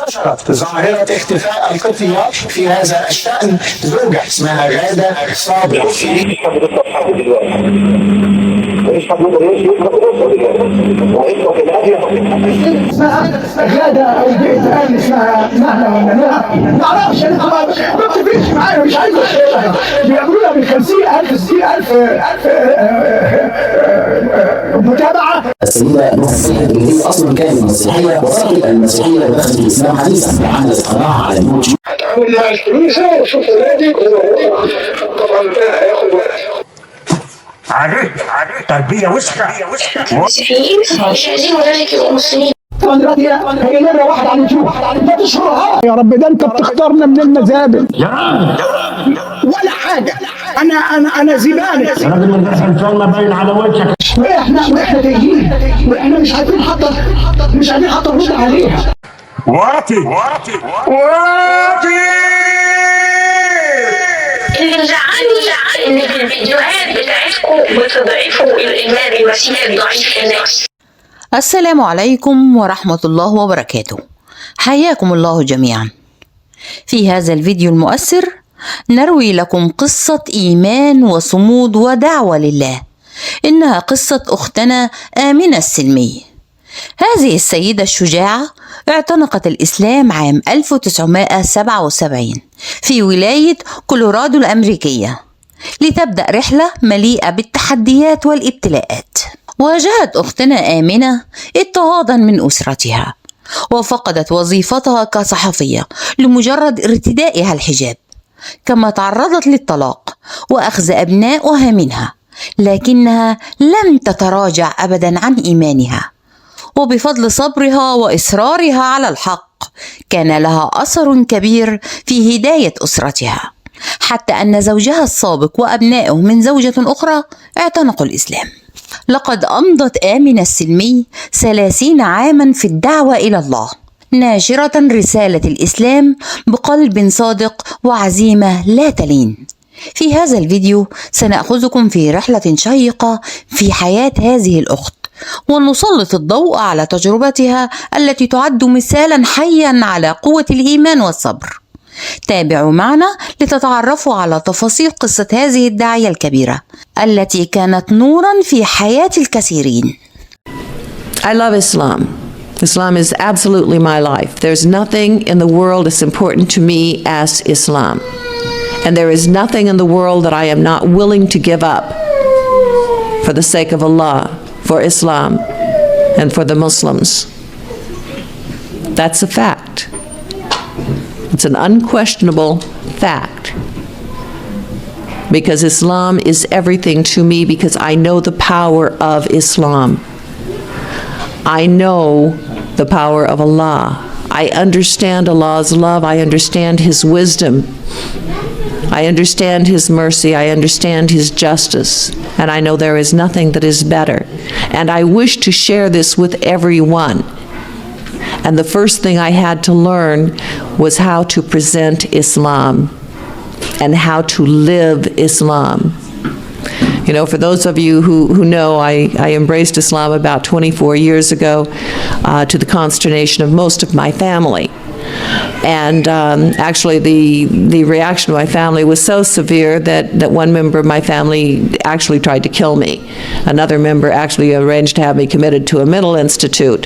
انتشرت ظاهرة اختفاء القبطيات في هذا الشأن. زوجة اسمها غادة صابر. غادة أو بيت الآن اسمها مهلا ولا لا؟ ما أعرفش، أنا ما بتفرقش معايا، مش عايز أشيلها. بيقولوا لها ب50,000 60,000 متابعة. السيدة المسيحية اللي هي أصلا كانت مسيحية وصارت المسيحية ودخلت الإسلام حديثا وعملت قناة على اليوتيوب. هتعامل مع الكنيسة وشوف ولادي طبعا ده هياخد وقت. عليه تربية وسخة. المسيحيين مش عايزين ولادك يبقوا مسلمين. طبعا دلوقتي هي مرة واحد على اليوتيوب ما تشهرها يا رب، ده انت بتختارنا من المذابل ولا حاجة. انا زبالة. راجل من درس ان شاء الله باين على وجهك. واحنا جايين واحنا مش عارفين حتى نرد عليها. واطي اللي مزعلني ان في الفيديوهات بتاعتكم بتضعفوا الايمان المسيحي ضعيف الناس. السلام عليكم ورحمة الله وبركاته. حياكم الله جميعا. في هذا الفيديو المؤثر نروي لكم قصة إيمان وصمود ودعوة لله. إنها قصة أختنا آمنة السلمي. هذه السيدة الشجاعة اعتنقت الإسلام عام 1977 في ولاية كولورادو الأمريكية لتبدأ رحلة مليئة بالتحديات والابتلاءات. واجهت أختنا آمنة اضطهادا من أسرتها، وفقدت وظيفتها كصحفية لمجرد ارتدائها الحجاب، كما تعرضت للطلاق وأخذ أبنائها منها، لكنها لم تتراجع أبدا عن إيمانها، وبفضل صبرها وإصرارها على الحق كان لها أثر كبير في هداية أسرتها، حتى أن زوجها السابق وأبنائه من زوجة أخرى اعتنقوا الإسلام. لقد أمضت آمنة السلمي 30 عاما في الدعوة إلى الله، ناشرة رسالة الإسلام بقلب صادق وعزيمة لا تلين. في هذا الفيديو سنأخذكم في رحلة شيقة في حياة هذه الأخت، ونسلط الضوء على تجربتها التي تعد مثالا حيا على قوة الإيمان والصبر. تابعوا معنا لتتعرفوا على تفاصيل قصة هذه الداعية الكبيرة التي كانت نورا في حياة الكثيرين. I love Islam. Islam is absolutely my life. There's nothing in the world as important to me as Islam. And there is nothing in the world that I am not willing to give up for the sake of Allah, for Islam, and for the Muslims. That's a fact. It's an unquestionable fact. Because Islam is everything to me, because I know the power of Islam. I know the power of Allah. I understand Allah's love. I understand His wisdom. I understand His mercy. I understand His justice. And I know there is nothing that is better. And I wish to share this with everyone. And the first thing I had to learn was how to present Islam and how to live Islam. You know, for those of you who know, I embraced Islam about 24 years ago to the consternation of most of my family. And actually the reaction of my family was so severe that one member of my family actually tried to kill me. Another member actually arranged to have me committed to a mental institute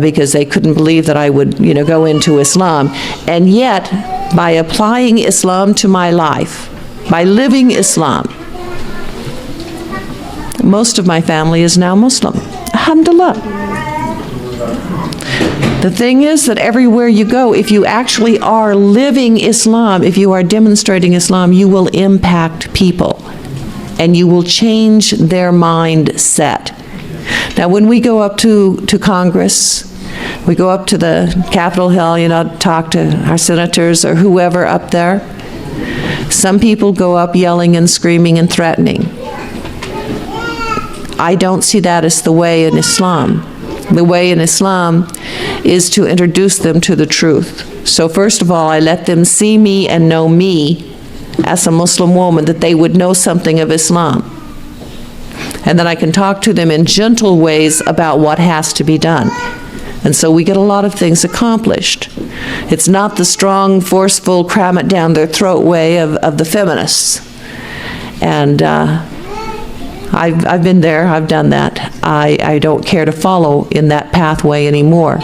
because they couldn't believe that I would, go into Islam. And yet, by applying Islam to my life, by living Islam, most of my family is now Muslim. Alhamdulillah. The thing is that everywhere you go, if you actually are living Islam, if you are demonstrating Islam, you will impact people and you will change their mindset. Now, when we go up to Congress, we go up to the Capitol Hill, talk to our senators or whoever up there, some people go up yelling and screaming and threatening. I don't see that as the way in Islam. The way in Islam is to introduce them to the truth. So first of all, I let them see me and know me as a Muslim woman, that they would know something of Islam. And then I can talk to them in gentle ways about what has to be done. And so we get a lot of things accomplished. It's not the strong, forceful, cram it down their throat way of the feminists. And I've been there, I've done that. I don't care to follow in that pathway anymore.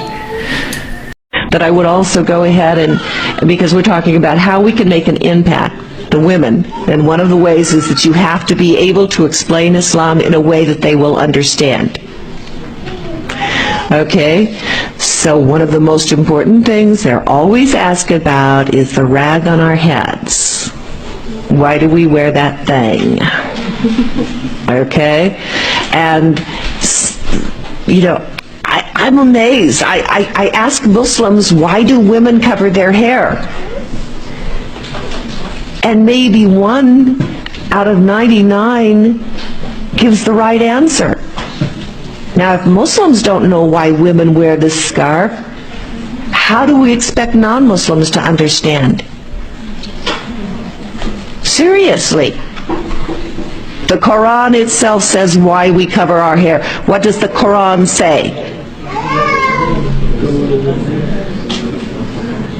But I would also go ahead and, because we're talking about how we can make an impact, the women, and one of the ways is that you have to be able to explain Islam in a way that they will understand. Okay, so one of the most important things they're always asked about is the rag on our heads. Why do we wear that thing? Okay, and you know, I'm amazed. I ask Muslims, why do women cover their hair? And maybe 1 out of 99 gives the right answer. Now, if Muslims don't know why women wear this scarf, how do we expect non-Muslims to understand? Seriously. The Quran itself says why we cover our hair. What does the Quran say?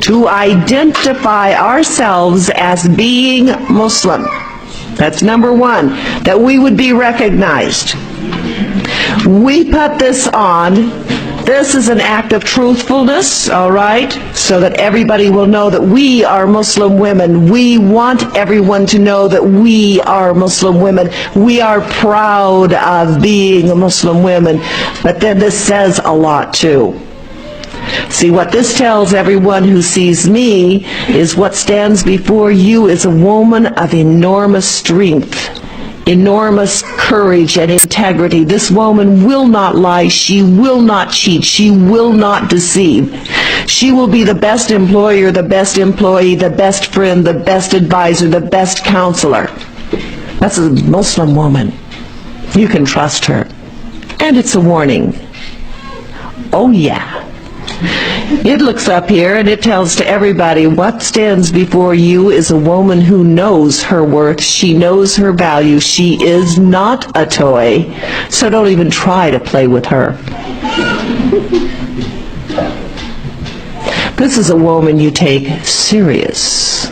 To identify ourselves as being Muslim. That's number one, that we would be recognized. We put this on. This is an act of truthfulness, all right, so that everybody will know that we are Muslim women. We want everyone to know that we are Muslim women. We are proud of being Muslim women. But then this says a lot too. See, what this tells everyone who sees me is what stands before you is a woman of enormous strength, enormous courage and integrity. This woman will not lie, she will not cheat, she will not deceive. She will be the best employer, the best employee, the best friend, the best advisor, the best counselor. That's a Muslim woman. You can trust her. And it's a warning. Oh yeah. It looks up here and it tells to everybody what stands before you is a woman who knows her worth. She knows her value. She is not a toy. So don't even try to play with her. This is a woman you take serious.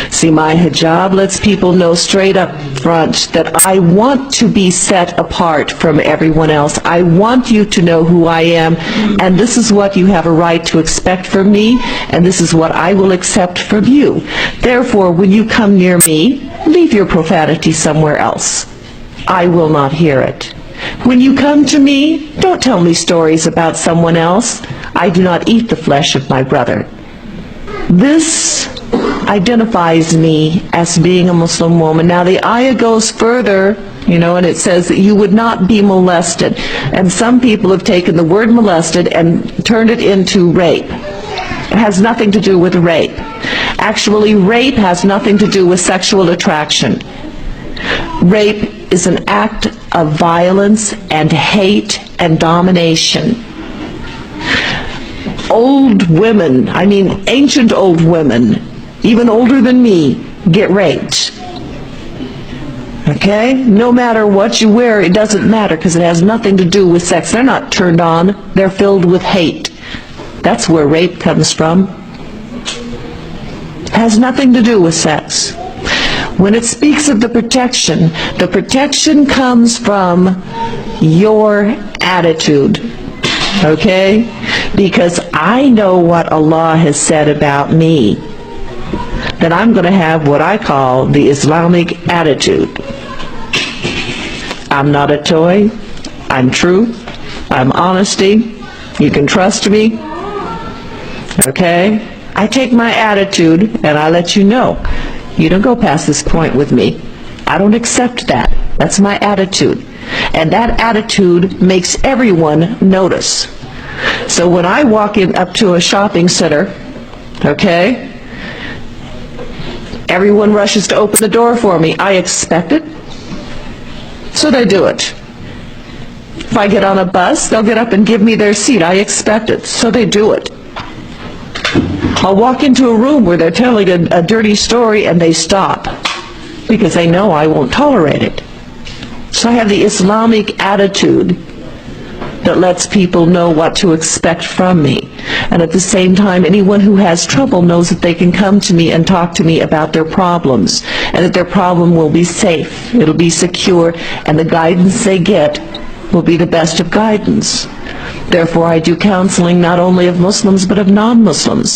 See, my hijab lets people know straight up front that I want to be set apart from everyone else. I want you to know who I am, and this is what you have a right to expect from me, and this is what I will accept from you. Therefore, when you come near me, leave your profanity somewhere else. I will not hear it. When you come to me, don't tell me stories about someone else. I do not eat the flesh of my brother. This identifies me as being a Muslim woman. Now the ayah goes further, you know, and it says that you would not be molested. And some people have taken the word molested and turned it into rape. It has nothing to do with rape. Actually, rape has nothing to do with sexual attraction. Rape is an act of violence and hate and domination. Old women, I mean ancient old women, even older than me, get raped. Okay? No matter what you wear, it doesn't matter because it has nothing to do with sex. They're not turned on, they're filled with hate. That's where rape comes from. It has nothing to do with sex. When it speaks of the protection comes from your attitude. Okay? Because I know what Allah has said about me. Then I'm going to have what I call the Islamic attitude. I'm not a toy. I'm truth. I'm honesty. You can trust me. Okay? I take my attitude and I let you know. You don't go past this point with me. I don't accept that. That's my attitude. And that attitude makes everyone notice. So when I walk in up to a shopping center, okay, everyone rushes to open the door for me. I expect it, so they do it. If I get on a bus, they'll get up and give me their seat. I expect it, so they do it. I'll walk into a room where they're telling a dirty story and they stop because they know I won't tolerate it. So I have the Islamic attitude. that lets people know what to expect from me. And at the same time, anyone who has trouble knows that they can come to me and talk to me about their problems, and that their problem will be safe, it'll be secure, and the guidance they get will be the best of guidance. Therefore, I do counseling not only of Muslims but of non-Muslims,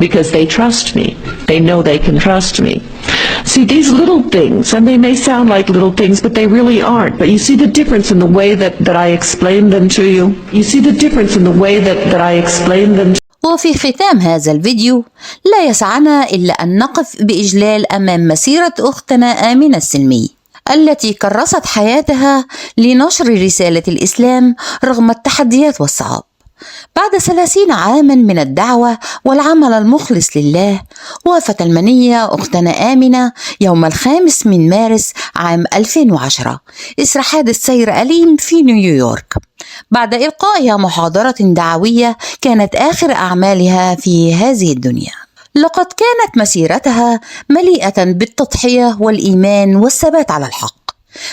because they trust me. They know they can trust me. See, these little things, and they may sound like little things, but they really aren't. But you see the difference in the way that I explain them to you? You see the difference in the way that I explain them to you? وفي ختام هذا الفيديو لا يسعنا إلا أن نقف بإجلال أمام مسيرة أختنا آمنة السلمي التي كرست حياتها لنشر رسالة الإسلام رغم التحديات والصعاب. بعد 30 عاما من الدعوة والعمل المخلص لله، وافت المنية أختنا آمنة يوم 5 من مارس عام 2010 إثر حادث سير أليم في نيويورك، بعد إلقائها محاضرة دعوية كانت آخر أعمالها في هذه الدنيا. لقد كانت مسيرتها مليئة بالتضحية والإيمان والثبات على الحق،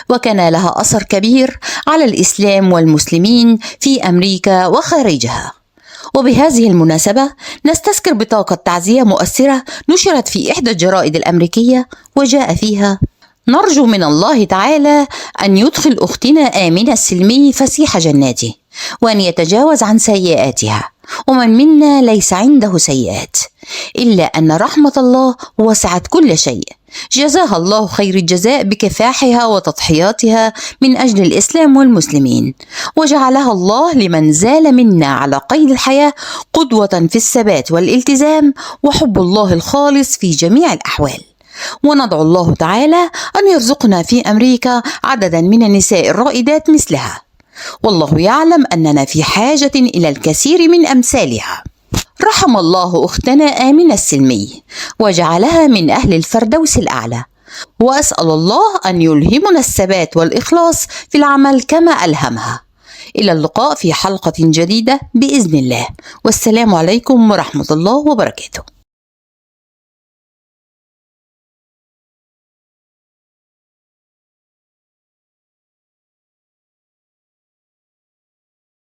وكان لها أثر كبير على الإسلام والمسلمين في أمريكا وخارجها. وبهذه المناسبة نستذكر بطاقة تعزية مؤثرة نشرت في إحدى الجرائد الأمريكية، وجاء فيها: نرجو من الله تعالى أن يدخل أختنا آمنة السلمي فسيح جناته، وأن يتجاوز عن سيئاتها، ومن منا ليس عنده سيئات، إلا أن رحمة الله وسعت كل شيء. جزاها الله خير الجزاء بكفاحها وتضحياتها من أجل الإسلام والمسلمين، وجعلها الله لمن زال منا على قيد الحياة قدوة في الثبات والالتزام وحب الله الخالص في جميع الأحوال. وندعو الله تعالى أن يرزقنا في أمريكا عددا من النساء الرائدات مثلها، والله يعلم أننا في حاجة إلى الكثير من أمثالها. رحم الله أختنا آمنة السلمي وجعلها من أهل الفردوس الأعلى، وأسأل الله أن يلهمنا الثبات والإخلاص في العمل كما ألهمها. إلى اللقاء في حلقة جديدة بإذن الله، والسلام عليكم ورحمة الله وبركاته.